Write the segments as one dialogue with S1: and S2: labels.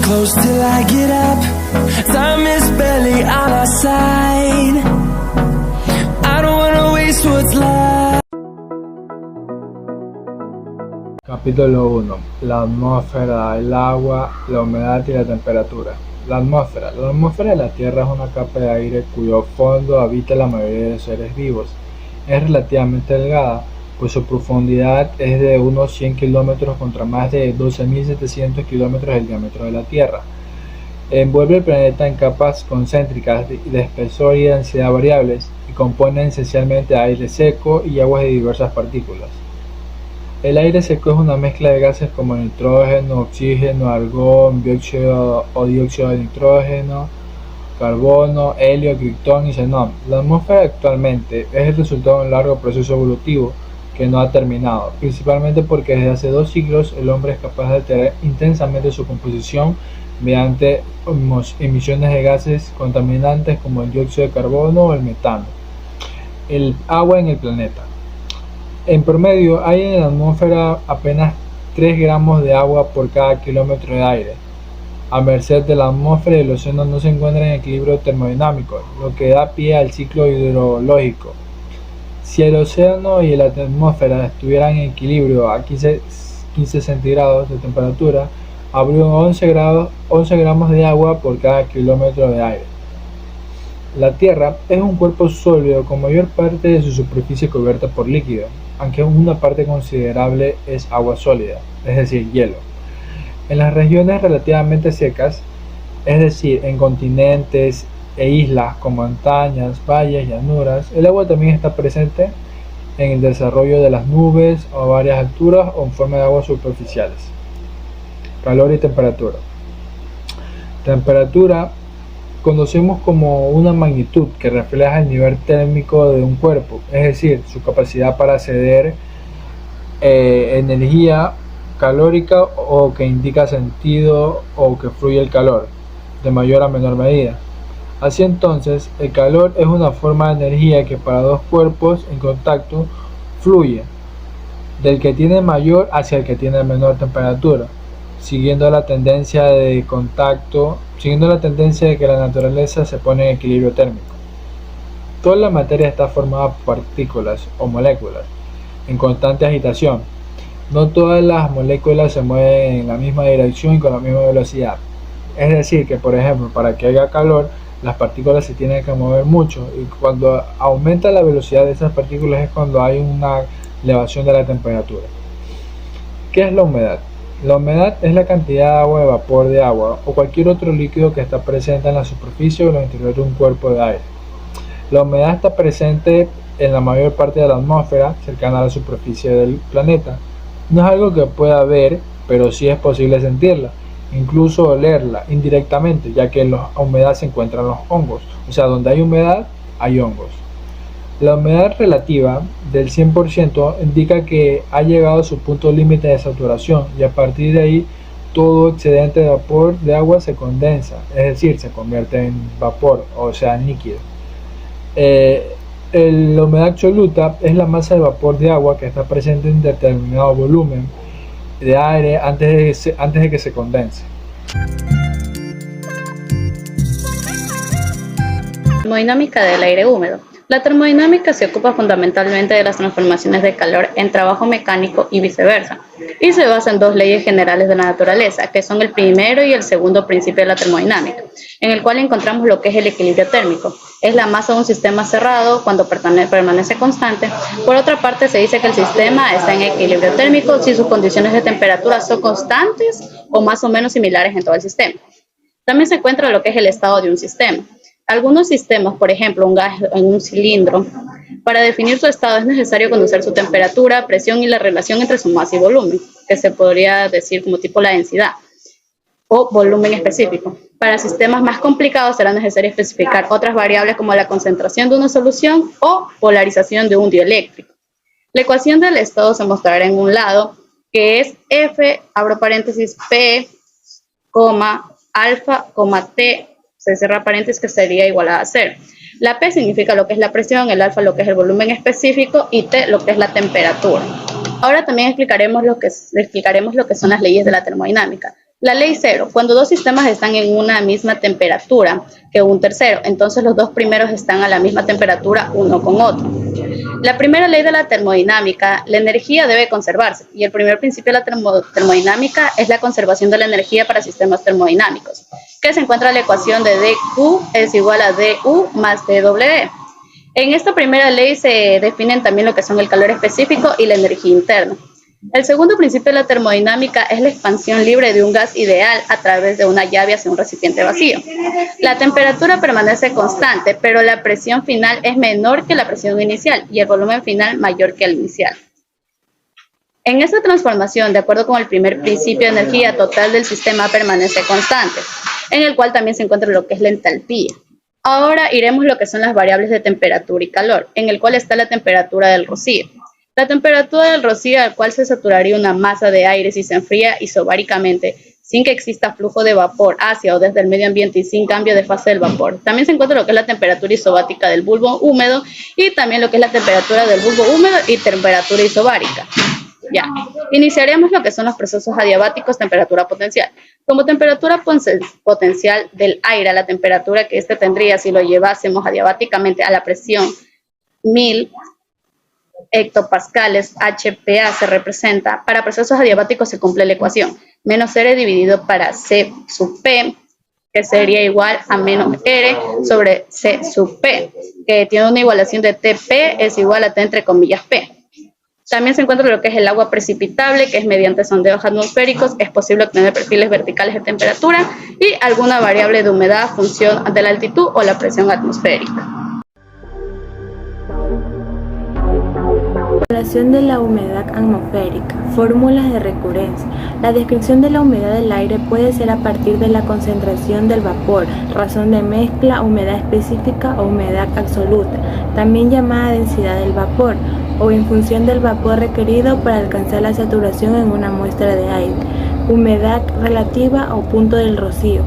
S1: close till I get up. Time is barely on our side. I don't wanna waste what's left.
S2: Capítulo 1. La atmósfera, el agua, la humedad y la temperatura. La atmósfera. La atmósfera de la Tierra es una capa de aire cuyo fondo habita la mayoría de los seres vivos. Es relativamente delgada, pues su profundidad es de unos 100 kilómetros contra más de 12.700 kilómetros del diámetro de la Tierra. Envuelve el planeta en capas concéntricas de espesor y densidad variables y compone esencialmente aire seco y aguas de diversas partículas. El aire seco es una mezcla de gases como nitrógeno, oxígeno, argón, dióxido o dióxido de nitrógeno, carbono, helio, criptón y xenón. La atmósfera actualmente es el resultado de un largo proceso evolutivo que no ha terminado, principalmente porque desde hace 2 siglos el hombre es capaz de alterar intensamente su composición mediante emisiones de gases contaminantes como el dióxido de carbono o el metano. El agua en el planeta. En promedio hay en la atmósfera apenas 3 gramos de agua por cada kilómetro de aire. A merced de la atmósfera y el océano no se encuentran en equilibrio termodinámico, lo que da pie al ciclo hidrológico. Si el océano y la atmósfera estuvieran en equilibrio a 15 centígrados de temperatura, habría 11 gramos de agua por cada kilómetro de aire. La Tierra es un cuerpo sólido con mayor parte de su superficie cubierta por líquido, aunque una parte considerable es agua sólida, es decir, hielo. En las regiones relativamente secas, es decir, en continentes e islas con montañas, valles, llanuras, el agua también está presente en el desarrollo de las nubes a varias alturas o en forma de aguas superficiales. Calor y temperatura. Temperatura conocemos como una magnitud que refleja el nivel térmico de un cuerpo, es decir, su capacidad para ceder energía calórica o que indica sentido o que fluye el calor, de mayor a menor medida. Así entonces, el calor es una forma de energía que para dos cuerpos en contacto fluye del que tiene mayor hacia el que tiene menor temperatura, siguiendo la tendencia de que la naturaleza se pone en equilibrio térmico. Toda la materia está formada por partículas o moléculas en constante agitación. No todas las moléculas se mueven en la misma dirección y con la misma velocidad. Es decir, que por ejemplo, para que haya calor, las partículas se tienen que mover mucho, y cuando aumenta la velocidad de esas partículas es cuando hay una elevación de la temperatura. ¿Qué es la humedad? La humedad es la cantidad de agua, de vapor de agua o cualquier otro líquido que está presente en la superficie o en el interior de un cuerpo de aire. La humedad está presente en la mayor parte de la atmósfera cercana a la superficie del planeta. No es algo que pueda ver, pero sí es posible sentirla, incluso olerla indirectamente, ya que en la humedad se encuentran los hongos. O sea, donde hay humedad, hay hongos. La humedad relativa del 100% indica que ha llegado a su punto límite de saturación y a partir de ahí todo excedente de vapor de agua se condensa, es decir, se convierte en vapor, o sea, en líquido. La humedad absoluta es la masa de vapor de agua que está presente en determinado volumen de aire antes de que se condense.
S3: Termodinámica del aire húmedo. La termodinámica se ocupa fundamentalmente de las transformaciones de calor en trabajo mecánico y viceversa, y se basa en 2 leyes generales de la naturaleza, que son el primero y el segundo principio de la termodinámica, en el cual encontramos lo que es el equilibrio térmico. Es la masa de un sistema cerrado cuando permanece constante. Por otra parte, se dice que el sistema está en equilibrio térmico si sus condiciones de temperatura son constantes o más o menos similares en todo el sistema. También se encuentra lo que es el estado de un sistema. Algunos sistemas, por ejemplo, un gas en un cilindro, para definir su estado es necesario conocer su temperatura, presión y la relación entre su masa y volumen, que se podría decir como tipo la densidad o volumen específico. Para sistemas más complicados será necesario especificar otras variables como la concentración de una solución o polarización de un dieléctrico. La ecuación del estado se mostrará en un lado, que es F, abro paréntesis, P, alfa, T, se cierra paréntesis, que sería igual a 0. La P significa lo que es la presión, el alfa lo que es el volumen específico y T lo que es la temperatura. Ahora también explicaremos lo que son las leyes de la termodinámica. La ley cero, cuando dos sistemas están en una misma temperatura que un tercero, entonces los dos primeros están a la misma temperatura uno con otro. La primera ley de la termodinámica, la energía debe conservarse, y el primer principio de la termodinámica es la conservación de la energía para sistemas termodinámicos, que se encuentra en la ecuación de dQ es igual a du más dW. En esta primera ley se definen también lo que son el calor específico y la energía interna. El segundo principio de la termodinámica es la expansión libre de un gas ideal a través de una llave hacia un recipiente vacío. La temperatura permanece constante, pero la presión final es menor que la presión inicial y el volumen final mayor que el inicial. En esta transformación, de acuerdo con el primer principio, de energía total del sistema permanece constante, en el cual también se encuentra lo que es la entalpía. Ahora iremos a lo que son las variables de temperatura y calor, en el cual está la temperatura del rocío. La temperatura del rocío al cual se saturaría una masa de aire si se enfría isobáricamente, sin que exista flujo de vapor hacia o desde el medio ambiente y sin cambio de fase del vapor. También se encuentra lo que es la temperatura isobática del bulbo húmedo y también lo que es la temperatura del bulbo húmedo y temperatura isobárica. Ya, iniciaremos lo que son los procesos adiabáticos, temperatura potencial. Como temperatura potencial del aire, la temperatura que éste tendría si lo llevásemos adiabáticamente a la presión 1000 hectopascales, HPA se representa. Para procesos adiabáticos se cumple la ecuación. Menos R dividido para C sub P, que sería igual a menos R sobre C sub P, que tiene una igualación de TP es igual a T entre comillas P. También se encuentra lo que es el agua precipitable, que es mediante sondeos atmosféricos. Es posible obtener perfiles verticales de temperatura y alguna variable de humedad, función de la altitud o la presión atmosférica.
S4: Relación de la humedad atmosférica. Fórmulas de recurrencia. La descripción de la humedad del aire puede ser a partir de la concentración del vapor, razón de mezcla, humedad específica o humedad absoluta, también llamada densidad del vapor, o en función del vapor requerido para alcanzar la saturación en una muestra de aire, humedad relativa o punto del rocío.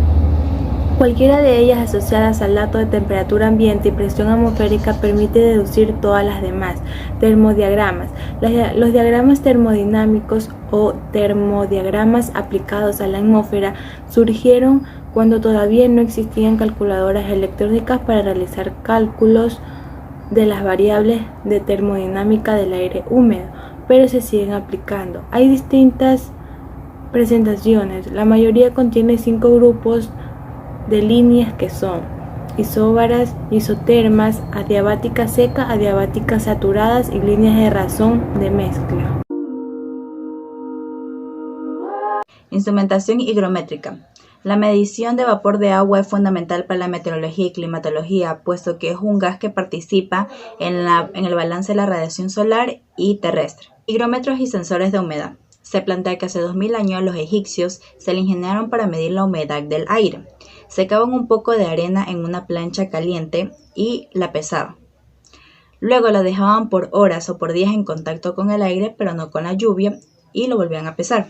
S4: Cualquiera de ellas asociadas al dato de temperatura ambiente y presión atmosférica permite deducir todas las demás. Termodiagramas. Los diagramas termodinámicos o termodiagramas aplicados a la atmósfera surgieron cuando todavía no existían calculadoras electrónicas para realizar cálculos de las variables de termodinámica del aire húmedo, pero se siguen aplicando. Hay distintas presentaciones. La mayoría contiene 5 grupos de líneas que son isóbaras, isotermas, adiabáticas secas, adiabáticas saturadas y líneas de razón de mezcla.
S5: Instrumentación higrométrica. La medición de vapor de agua es fundamental para la meteorología y climatología, puesto que es un gas que participa en el balance de la radiación solar y terrestre. Higrómetros y sensores de humedad. Se plantea que hace 2000 años los egipcios se le ingeniaron para medir la humedad del aire. Secaban un poco de arena en una plancha caliente y la pesaban. Luego la dejaban por horas o por días en contacto con el aire, pero no con la lluvia, y lo volvían a pesar.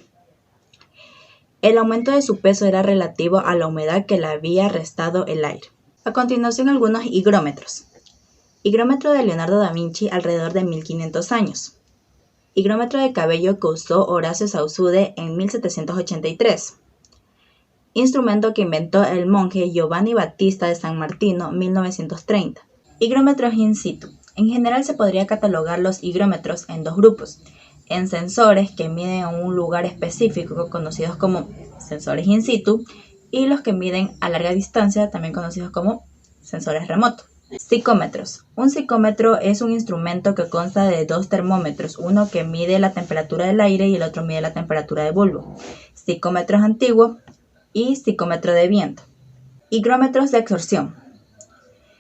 S5: El aumento de su peso era relativo a la humedad que le había restado el aire. A continuación, algunos higrómetros. Higrómetro de Leonardo da Vinci alrededor de 1500 años. Higrómetro de cabello que usó Horacio Saussure en 1783. Instrumento que inventó el monje Giovanni Battista de San Martino, 1930. Higrómetros in situ. En general se podría catalogar los higrómetros en dos grupos. En sensores que miden en un lugar específico, conocidos como sensores in situ, y los que miden a larga distancia, también conocidos como sensores remotos. Psicómetros. Un psicómetro es un instrumento que consta de 2 termómetros, uno que mide la temperatura del aire y el otro mide la temperatura del bulbo. Psicómetros antiguos y psicómetro de viento. Higrómetros de absorción.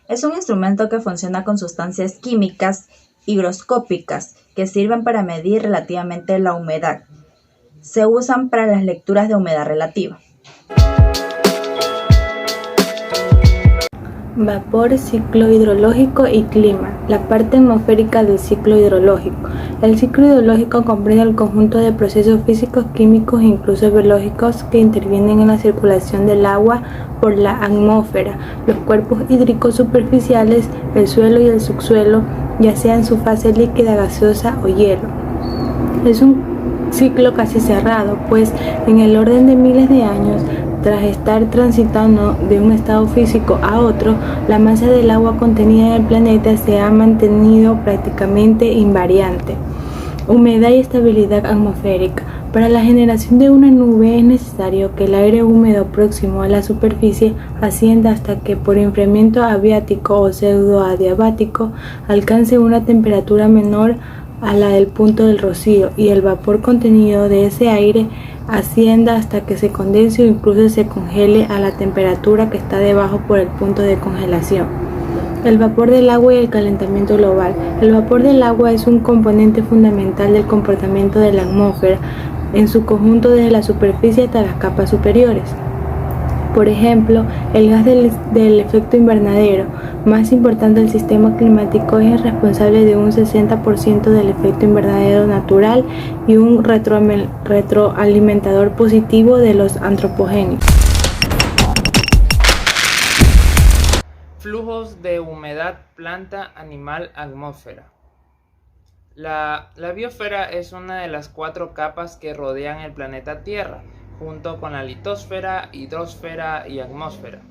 S5: Es un instrumento que funciona con sustancias químicas higroscópicas que sirven para medir relativamente la humedad. Se usan para las lecturas de humedad relativa.
S4: Vapor, ciclo hidrológico y clima. La parte atmosférica del ciclo hidrológico. El ciclo hidrológico comprende el conjunto de procesos físicos, químicos e incluso biológicos que intervienen en la circulación del agua por la atmósfera, los cuerpos hídricos superficiales, el suelo y el subsuelo, ya sea en su fase líquida, gaseosa o hielo. Es un ciclo casi cerrado, pues en el orden de miles de años, tras estar transitando de un estado físico a otro, la masa del agua contenida en el planeta se ha mantenido prácticamente invariante. Humedad y estabilidad atmosférica. Para la generación de una nube es necesario que el aire húmedo próximo a la superficie ascienda hasta que por enfriamiento adiabático o pseudoadiabático alcance una temperatura menor a la del punto del rocío y el vapor contenido de ese aire ascienda hasta que se condense o incluso se congele a la temperatura que está debajo por el punto de congelación. El vapor del agua y el calentamiento global. El vapor del agua es un componente fundamental del comportamiento de la atmósfera en su conjunto desde la superficie hasta las capas superiores. Por ejemplo, el gas del efecto invernadero, más importante del sistema climático, es el responsable de un 60% del efecto invernadero natural y un retroalimentador positivo de los antropogénicos.
S6: Flujos de humedad, planta, animal, atmósfera. La biosfera es una de las 4 capas que rodean el planeta Tierra, junto con la litosfera, hidrosfera y atmósfera.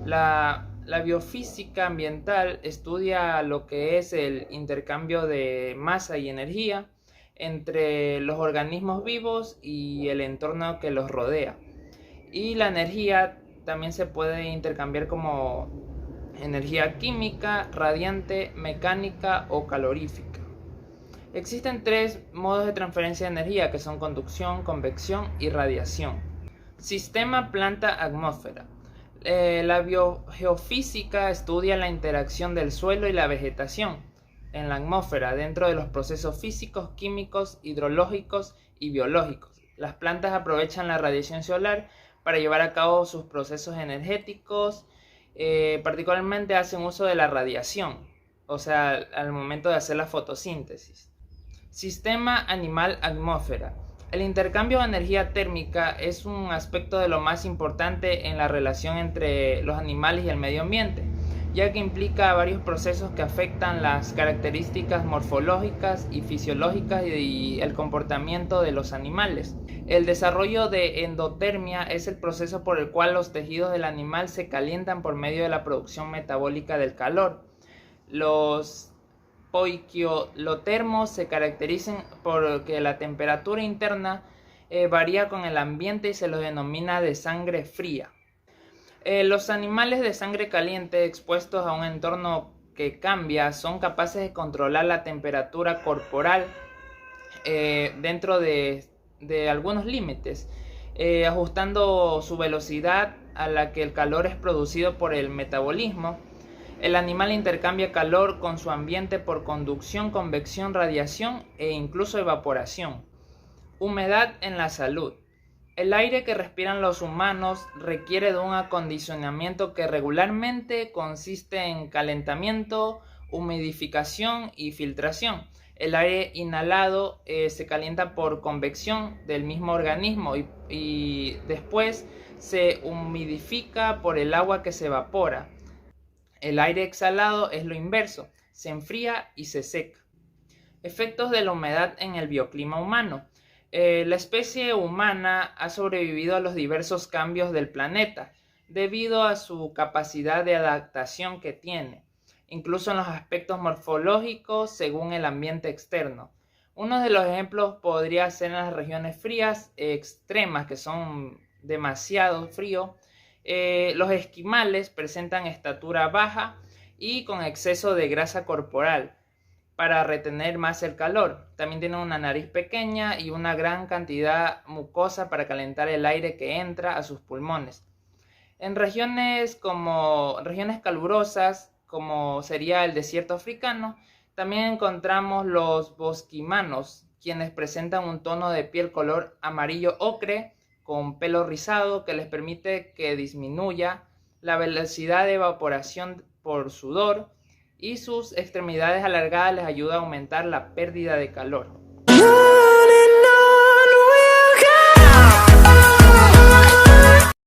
S6: La biofísica ambiental estudia lo que es el intercambio de masa y energía entre los organismos vivos y el entorno que los rodea. Y la energía también se puede intercambiar como energía química, radiante, mecánica o calorífica. Existen 3 modos de transferencia de energía que son conducción, convección y radiación. Sistema planta-atmósfera. La biogeofísica estudia la interacción del suelo y la vegetación en la atmósfera dentro de los procesos físicos, químicos, hidrológicos y biológicos. Las plantas aprovechan la radiación solar para llevar a cabo sus procesos energéticos. Particularmente hacen uso de la radiación, o sea, al momento de hacer la fotosíntesis. Sistema animal-atmósfera. El intercambio de energía térmica es un aspecto de lo más importante en la relación entre los animales y el medio ambiente, ya que implica varios procesos que afectan las características morfológicas y fisiológicas y el comportamiento de los animales. El desarrollo de endotermia es el proceso por el cual los tejidos del animal se calientan por medio de la producción metabólica del calor. Los poiquilotermos se caracterizan porque la temperatura interna varía con el ambiente y se los denomina de sangre fría. Los animales de sangre caliente expuestos a un entorno que cambia son capaces de controlar la temperatura corporal dentro de algunos límites, ajustando su velocidad a la que el calor es producido por el metabolismo. El animal intercambia calor con su ambiente por conducción, convección, radiación e incluso evaporación. Humedad en la salud. El aire que respiran los humanos requiere de un acondicionamiento que regularmente consiste en calentamiento, humidificación y filtración. El aire inhalado se calienta por convección del mismo organismo y después se humidifica por el agua que se evapora. El aire exhalado es lo inverso, se enfría y se seca. Efectos de la humedad en el bioclima humano. La especie humana ha sobrevivido a los diversos cambios del planeta debido a su capacidad de adaptación que tiene, incluso en los aspectos morfológicos según el ambiente externo. Uno de los ejemplos podría ser en las regiones frías extremas, que son demasiado frío. Los esquimales presentan estatura baja y con exceso de grasa corporal para retener más el calor. También tienen una nariz pequeña y una gran cantidad mucosa para calentar el aire que entra a sus pulmones. En regiones calurosas, como sería el desierto africano, también encontramos los bosquimanos, quienes presentan un tono de piel color amarillo ocre con pelo rizado que les permite que disminuya la velocidad de evaporación por sudor, y sus extremidades alargadas les ayuda a aumentar la pérdida de calor.